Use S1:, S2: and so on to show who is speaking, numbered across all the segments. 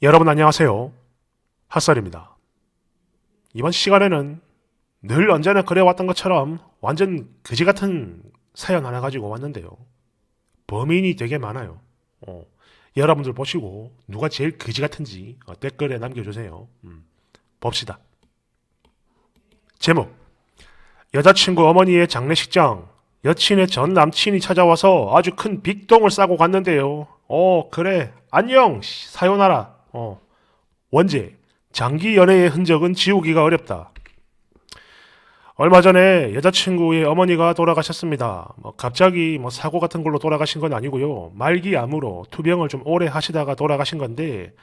S1: 여러분 안녕하세요. 핫설입니다. 이번 시간에는 늘 언제나 그래왔던 것처럼 완전 그지 같은 사연 하나 가지고 왔는데요. 범인이 되게 많아요. 여러분들 보시고 누가 제일 그지 같은지 댓글에 남겨주세요. 봅시다. 제목: 여자친구 어머니의 장례식장. 여친의 전 남친이 찾아와서 아주 큰 빅동을 싸고 갔는데요. 그래. 안녕. 사요나라. 원제: 장기 연애의 흔적은 지우기가 어렵다. 얼마 전에 여자친구의 어머니가 돌아가셨습니다. 갑자기 사고 같은 걸로 돌아가신 건 아니고요. 말기 암으로 투병을 좀 오래 하시다가 돌아가신 건데,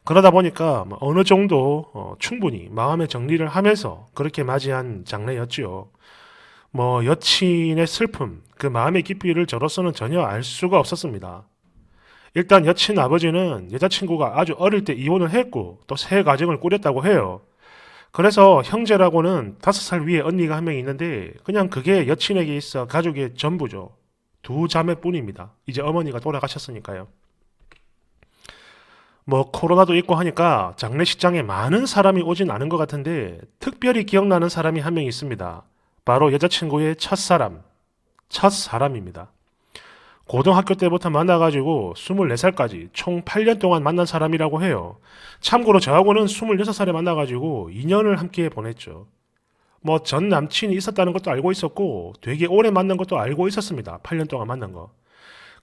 S1: 그러다 보니까 어느 정도 충분히 마음의 정리를 하면서 그렇게 맞이한 장례였지요. 여친의 슬픔, 그 마음의 깊이를 저로서는 전혀 알 수가 없었습니다. 일단 여친 아버지는 여자친구가 아주 어릴 때 이혼을 했고 또 새 가정을 꾸렸다고 해요. 그래서 형제라고는 5살 위에 언니가 한 명 있는데 그냥 그게 여친에게 있어 가족의 전부죠. 두 자매뿐입니다. 이제 어머니가 돌아가셨으니까요. 코로나도 있고 하니까 장례식장에 많은 사람이 오진 않은 것 같은데 특별히 기억나는 사람이 한 명 있습니다. 바로 여자친구의 첫사람입니다. 고등학교 때부터 만나가지고 24살까지 총 8년 동안 만난 사람이라고 해요. 참고로 저하고는 26살에 만나가지고 2년을 함께 보냈죠. 전 남친이 있었다는 것도 알고 있었고 되게 오래 만난 것도 알고 있었습니다. 8년 동안 만난 거.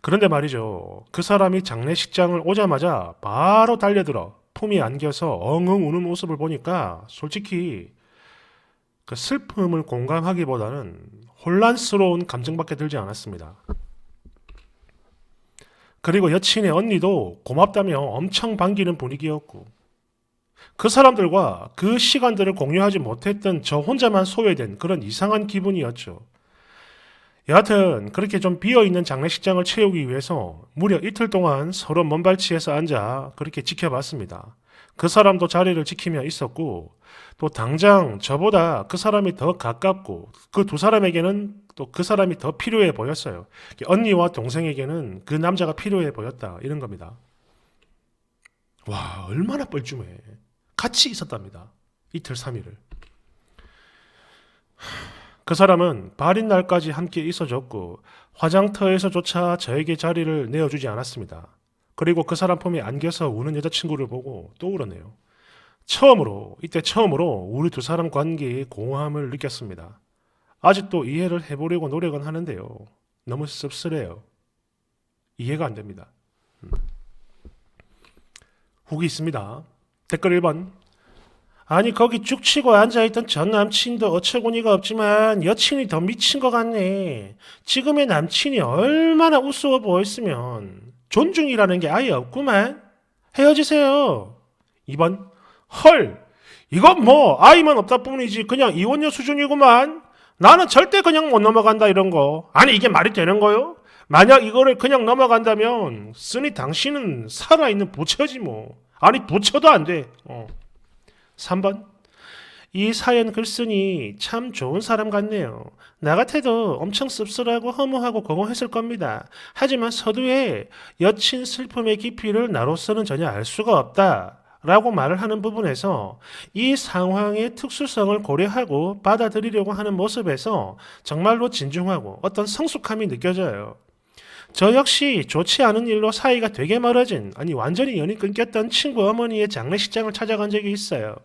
S1: 그런데 말이죠. 그 사람이 장례식장을 오자마자 바로 달려들어 품이 안겨서 엉엉 우는 모습을 보니까 솔직히 그 슬픔을 공감하기보다는 혼란스러운 감정밖에 들지 않았습니다. 그리고 여친의 언니도 고맙다며 엄청 반기는 분위기였고, 그 사람들과 그 시간들을 공유하지 못했던 저 혼자만 소외된 그런 이상한 기분이었죠. 여하튼 그렇게 좀 비어있는 장례식장을 채우기 위해서 무려 이틀 동안 서로 먼발치에서 앉아 그렇게 지켜봤습니다. 그 사람도 자리를 지키며 있었고, 또 당장 저보다 그 사람이 더 가깝고 그 두 사람에게는 또 그 사람이 더 필요해 보였어요. 언니와 동생에게는 그 남자가 필요해 보였다, 이런 겁니다. 와, 얼마나 뻘쭘해. 같이 있었답니다. 이틀 3일을. 그 사람은 발인 날까지 함께 있어줬고 화장터에서조차 저에게 자리를 내어주지 않았습니다. 그리고 그 사람 품에 안겨서 우는 여자친구를 보고 또 울었네요. 이때 처음으로 우리 두 사람 관계의 공허함을 느꼈습니다. 아직도 이해를 해보려고 노력은 하는데요. 너무 씁쓸해요. 이해가 안 됩니다. 후기 있습니다. 댓글 1번. 아니 거기 쭉 치고 앉아있던 전 남친도 어처구니가 없지만 여친이 더 미친 것 같네. 지금의 남친이 얼마나 우스워 보였으면 존중이라는 게 아예 없구만. 헤어지세요. 2번. 헐, 이건 아이만 없다 뿐이지 그냥 이혼녀 수준이구만. 나는 절대 그냥 못 넘어간다 이런 거. 아니 이게 말이 되는 거요? 만약 이거를 그냥 넘어간다면 쓰니 당신은 살아있는 부처지 뭐. 아니 부처도 안 돼. 3번. 이 사연 글쓴이 참 좋은 사람 같네요. 나 같아도 엄청 씁쓸하고 허무하고 공허했을 겁니다. 하지만 서두에 여친 슬픔의 깊이를 나로서는 전혀 알 수가 없다 라고 말을 하는 부분에서 이 상황의 특수성을 고려하고 받아들이려고 하는 모습에서 정말로 진중하고 어떤 성숙함이 느껴져요. 저 역시 좋지 않은 일로 사이가 되게 멀어진, 아니 완전히 연이 끊겼던 친구 어머니의 장례식장을 찾아간 적이 있어요.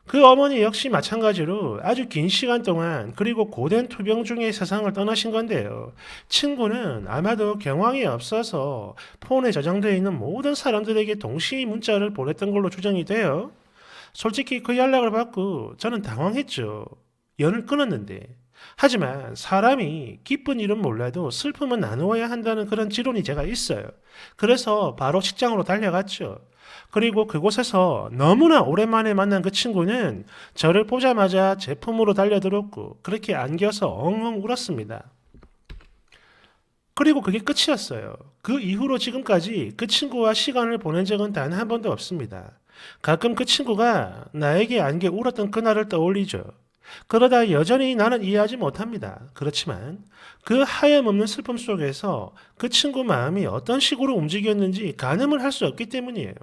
S1: 그 어머니 역시 마찬가지로 아주 긴 시간 동안 그리고 고된 투병 중에 세상을 떠나신 건데요. 친구는 아마도 경황이 없어서 폰에 저장되어 있는 모든 사람들에게 동시에 문자를 보냈던 걸로 추정이 돼요. 솔직히 그 연락을 받고 저는 당황했죠. 연을 끊었는데. 하지만 사람이 기쁜 일은 몰라도 슬픔은 나누어야 한다는 그런 지론이 제가 있어요. 그래서 바로 식장으로 달려갔죠. 그리고 그곳에서 너무나 오랜만에 만난 그 친구는 저를 보자마자 제 품으로 달려들었고 그렇게 안겨서 엉엉 울었습니다. 그리고 그게 끝이었어요. 그 이후로 지금까지 그 친구와 시간을 보낸 적은 단 한 번도 없습니다. 가끔 그 친구가 나에게 안겨 울었던 그날을 떠올리죠. 그러다 여전히 나는 이해하지 못합니다. 그렇지만 그 하염없는 슬픔 속에서 그 친구 마음이 어떤 식으로 움직였는지 가늠을 할 수 없기 때문이에요.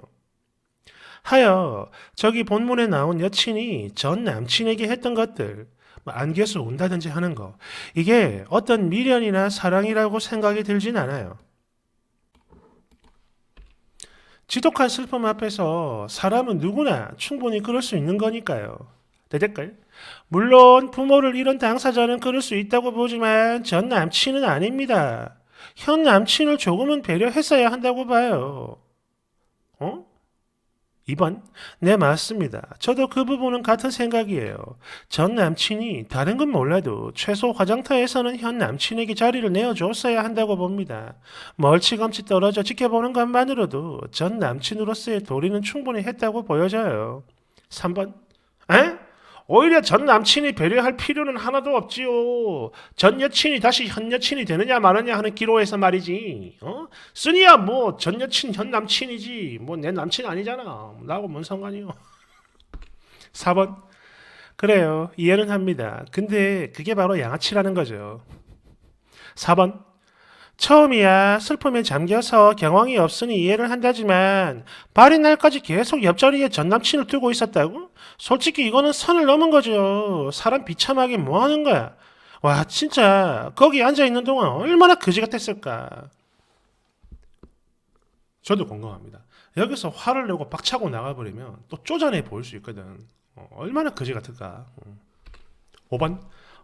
S1: 하여 저기 본문에 나온 여친이 전 남친에게 했던 것들, 뭐 안겨서 운다든지 하는 거, 이게 어떤 미련이나 사랑이라고 생각이 들진 않아요. 지독한 슬픔 앞에서 사람은 누구나 충분히 그럴 수 있는 거니까요. 대댓글. 물론 부모를 잃은 당사자는 그럴 수 있다고 보지만 전 남친은 아닙니다. 현 남친을 조금은 배려했어야 한다고 봐요. 어? 2번. 네, 맞습니다. 저도 그 부분은 같은 생각이에요. 전 남친이 다른 건 몰라도 최소 화장터에서는 현 남친에게 자리를 내어줬어야 한다고 봅니다. 멀찌감치 떨어져 지켜보는 것만으로도 전 남친으로서의 도리는 충분히 했다고 보여져요. 3번. 에? 오히려 전 남친이 배려할 필요는 하나도 없지요. 전 여친이 다시 현 여친이 되느냐 마느냐 하는 기로에서 말이지. 쓰니야 뭐 전 여친 현 남친이지. 뭐 내 남친 아니잖아. 나하고 뭔 상관이요. 4번. 그래요. 이해는 합니다. 근데 그게 바로 양아치라는 거죠. 4번. 처음이야 슬픔에 잠겨서 경황이 없으니 이해를 한다지만 발인 날까지 계속 옆자리에 전 남친을 두고 있었다고? 솔직히 이거는 선을 넘은 거죠. 사람 비참하게 뭐 하는 거야? 와 진짜 거기 앉아있는 동안 얼마나 거지 같았을까. 저도 공감합니다. 여기서 화를 내고 박차고 나가버리면 또 쪼잔해 보일 수 있거든. 얼마나 거지 같을까. 5번.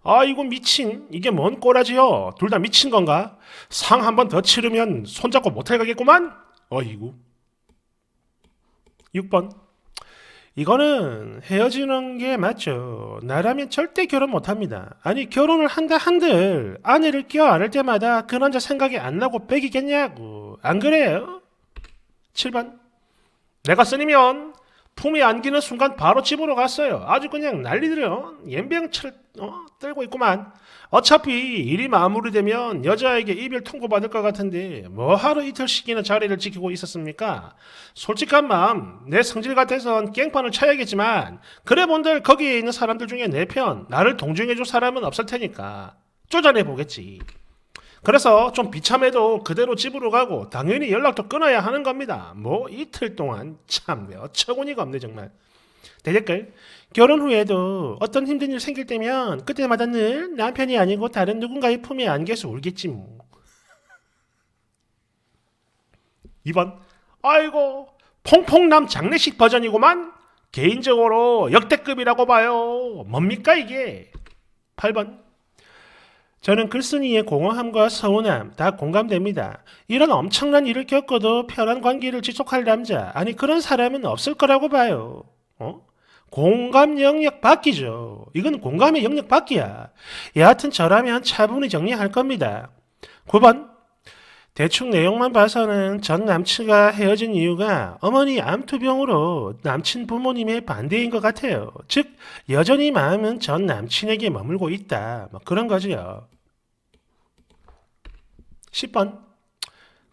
S1: 아 이거 미친 이게 뭔 꼬라지요. 둘 다 미친 건가? 상 한 번 더 치르면 손잡고 모텔 가겠구만. 어이구. 6번. 이거는 헤어지는 게 맞죠. 나라면 절대 결혼 못합니다. 아니 결혼을 한다 한들 아내를 껴안을 때마다 그 남자 생각이 안 나고 빽이겠냐고. 안 그래요? 7번. 내가 쓰니면 품에 안기는 순간 바로 집으로 갔어요. 아주 그냥 난리들요. 연병철 떨고 있구만. 어차피 일이 마무리되면 여자에게 이별 통보받을 것 같은데 뭐 하루 이틀씩이나 자리를 지키고 있었습니까? 솔직한 마음 내 성질 같아선 깽판을 쳐야겠지만 그래 본들 거기에 있는 사람들 중에 내 편 나를 동정해줄 사람은 없을 테니까 쪼잔해 보겠지. 그래서 좀 비참해도 그대로 집으로 가고 당연히 연락도 끊어야 하는 겁니다. 뭐 이틀 동안 참 어처구니가 없네 정말. 대댓글. 결혼 후에도 어떤 힘든 일 생길 때면 그때마다 늘 남편이 아니고 다른 누군가의 품에 안겨서 울겠지 뭐. 2번. 아이고 퐁퐁남 장례식 버전이구만. 개인적으로 역대급이라고 봐요. 뭡니까 이게. 8번. 저는 글쓴이의 공허함과 서운함 다 공감됩니다. 이런 엄청난 일을 겪어도 편한 관계를 지속할 남자, 아니 그런 사람은 없을 거라고 봐요. 공감 영역 밖이죠. 이건 공감의 영역 밖이야. 여하튼 저라면 차분히 정리할 겁니다. 9번. 대충 내용만 봐서는 전 남친과 헤어진 이유가 어머니 암투병으로 남친 부모님의 반대인 것 같아요. 즉 여전히 마음은 전 남친에게 머물고 있다. 뭐 그런 거지요. 10번.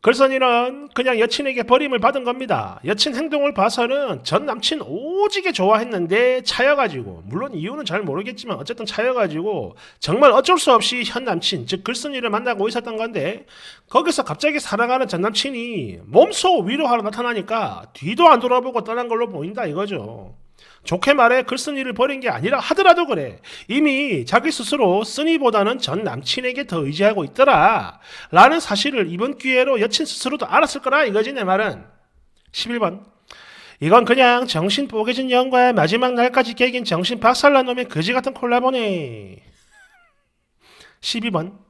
S1: 글쓴이는 그냥 여친에게 버림을 받은 겁니다. 여친 행동을 봐서는 전 남친 오지게 좋아했는데 차여가지고 물론 이유는 잘 모르겠지만 어쨌든 차여가지고 정말 어쩔 수 없이 현 남친 즉 글쓴이를 만나고 있었던 건데 거기서 갑자기 사랑하는 전 남친이 몸소 위로하러 나타나니까 뒤도 안 돌아보고 떠난 걸로 보인다 이거죠. 좋게 말해 글쓴이를 버린 게 아니라 하더라도 그래. 이미 자기 스스로 쓴이보다는 전 남친에게 더 의지하고 있더라 라는 사실을 이번 기회로 여친 스스로도 알았을 거라 이거지 내 말은. 11번. 이건 그냥 정신 뽀개진 년과 마지막 날까지 깨긴 정신 박살난 놈의 거지같은 콜라보네. 12번.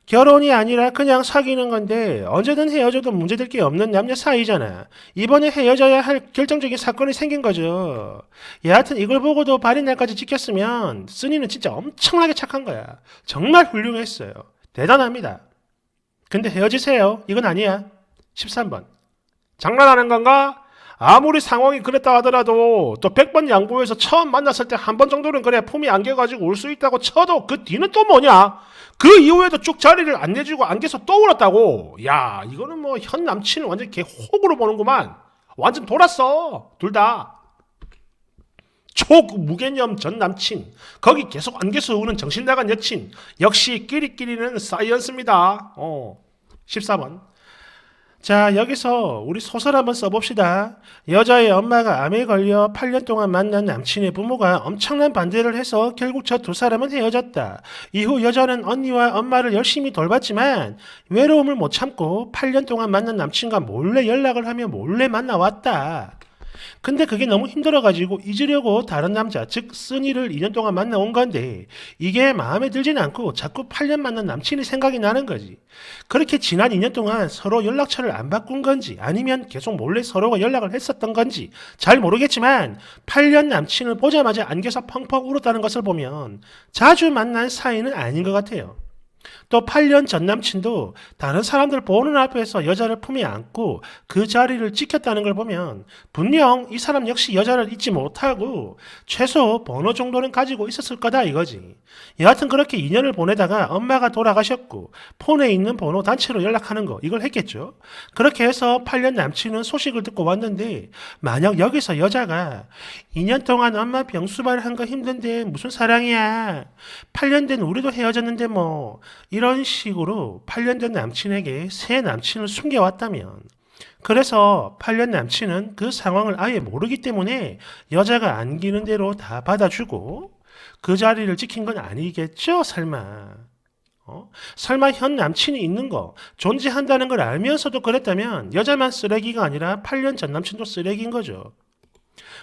S1: 결혼이 아니라 그냥 사귀는 건데 언제든 헤어져도 문제될 게 없는 남녀 사이잖아. 이번에 헤어져야 할 결정적인 사건이 생긴 거죠. 여하튼 이걸 보고도 발인 날까지 지켰으면 쓰니는 진짜 엄청나게 착한 거야. 정말 훌륭했어요. 대단합니다. 근데 헤어지세요. 이건 아니야. 13번. 장난하는 건가? 아무리 상황이 그랬다 하더라도 또 100번 양보해서 처음 만났을 때 한 번 정도는 그래 품이 안겨가지고 울 수 있다고 쳐도 그 뒤는 또 뭐냐? 그 이후에도 쭉 자리를 안 내주고 안겨서 또 울었다고. 야 이거는 뭐 현 남친을 완전 개 호구로 보는구만. 완전 돌았어 둘 다. 초무개념 전 남친 거기 계속 안겨서 우는 정신 나간 여친 역시 끼리끼리는 사이언스입니다. 14번. 자, 여기서 우리 소설 한번 써봅시다. 여자의 엄마가 암에 걸려 8년 동안 만난 남친의 부모가 엄청난 반대를 해서 결국 저 두 사람은 헤어졌다. 이후 여자는 언니와 엄마를 열심히 돌봤지만 외로움을 못 참고 8년 동안 만난 남친과 몰래 연락을 하며 몰래 만나왔다. 근데 그게 너무 힘들어가지고 잊으려고 다른 남자, 즉 쓴이를 2년 동안 만나온 건데 이게 마음에 들진 않고 자꾸 8년 만난 남친이 생각이 나는 거지. 그렇게 지난 2년 동안 서로 연락처를 안 바꾼 건지 아니면 계속 몰래 서로가 연락을 했었던 건지 잘 모르겠지만 8년 남친을 보자마자 안겨서 펑펑 울었다는 것을 보면 자주 만난 사이는 아닌 것 같아요. 또 8년 전 남친도 다른 사람들 보는 앞에서 여자를 품에 안고 그 자리를 지켰다는 걸 보면 분명 이 사람 역시 여자를 잊지 못하고 최소 번호 정도는 가지고 있었을 거다 이거지. 여하튼 그렇게 2년을 보내다가 엄마가 돌아가셨고 폰에 있는 번호 단체로 연락하는 거 이걸 했겠죠. 그렇게 해서 8년 남친은 소식을 듣고 왔는데 만약 여기서 여자가 2년 동안 엄마 병수발 한 거 힘든데 무슨 사랑이야. 8년 된 우리도 헤어졌는데 뭐 이런 식으로 8년 된 남친에게 새 남친을 숨겨왔다면 그래서 8년 남친은 그 상황을 아예 모르기 때문에 여자가 안기는 대로 다 받아주고 그 자리를 지킨 건 아니겠죠 설마. 설마 현 남친이 있는 거 존재한다는 걸 알면서도 그랬다면 여자만 쓰레기가 아니라 8년 전 남친도 쓰레기인 거죠.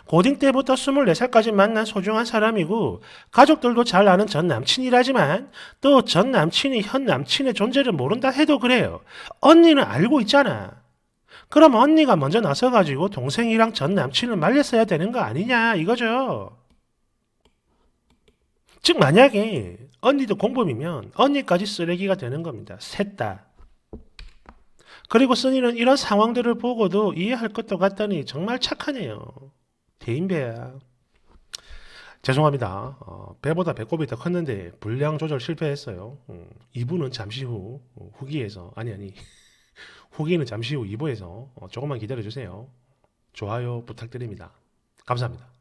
S1: 고딩 때부터 24살까지 만난 소중한 사람이고 가족들도 잘 아는 전 남친이라지만 또 전 남친이 현 남친의 존재를 모른다 해도 그래요. 언니는 알고 있잖아. 그럼 언니가 먼저 나서가지고 동생이랑 전 남친을 말렸어야 되는 거 아니냐 이거죠. 즉 만약에 언니도 공범이면 언니까지 쓰레기가 되는 겁니다. 셋 다. 그리고 쓴이는 이런 상황들을 보고도 이해할 것도 같다니 정말 착하네요. 대인배야. 죄송합니다. 배보다 배꼽이 더 컸는데 분량 조절 실패했어요. 2부는 잠시 후 후기에서 아니 후기는 잠시 후 2부에서 조금만 기다려주세요. 좋아요 부탁드립니다. 감사합니다.